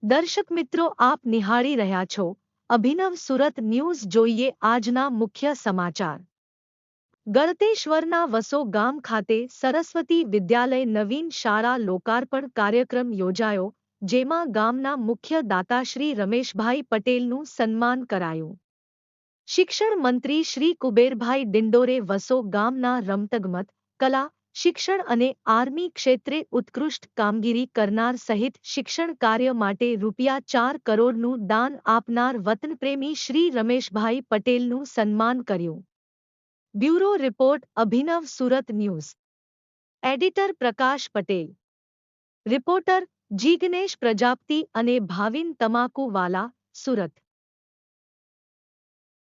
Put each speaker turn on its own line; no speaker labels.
દર્શક મિત્રો, આપ નિહાળી રહ્યા છો અભિનવ સુરત ન્યૂઝ. જોઈએ આજના મુખ્ય સમાચાર. ગળતેશ્વરના વસો ગામ ખાતે સરસ્વતી વિદ્યાલય નવીન શાળા લોકાર્પણ કાર્યક્રમ યોજાયો, જેમાં ગામના મુખ્ય દાતા શ્રી રમેશભાઈ પટેલનું સન્માન કરાયું. શિક્ષણ મંત્રી શ્રી કુબેરભાઈ ડિંડોરે વસો ગામના રમતગમત, કલા, શિક્ષણ અને આર્મી ક્ષેત્રે ઉત્કૃષ્ટ કામગીરી કરનાર સહિત શિક્ષણ કાર્ય માટે ₹4 કરોડનું દાન આપનાર વતનપ્રેમી શ્રી રમેશભાઈ પટેલનું સન્માન કર્યું. બ્યુરો રિપોર્ટ અભિનવ સુરત ન્યૂઝ. એડિટર પ્રકાશ પટેલ. રિપોર્ટર જીગ્નેશ પ્રજાપતિ અને ભાવિન તમાકુવાલા, સુરત.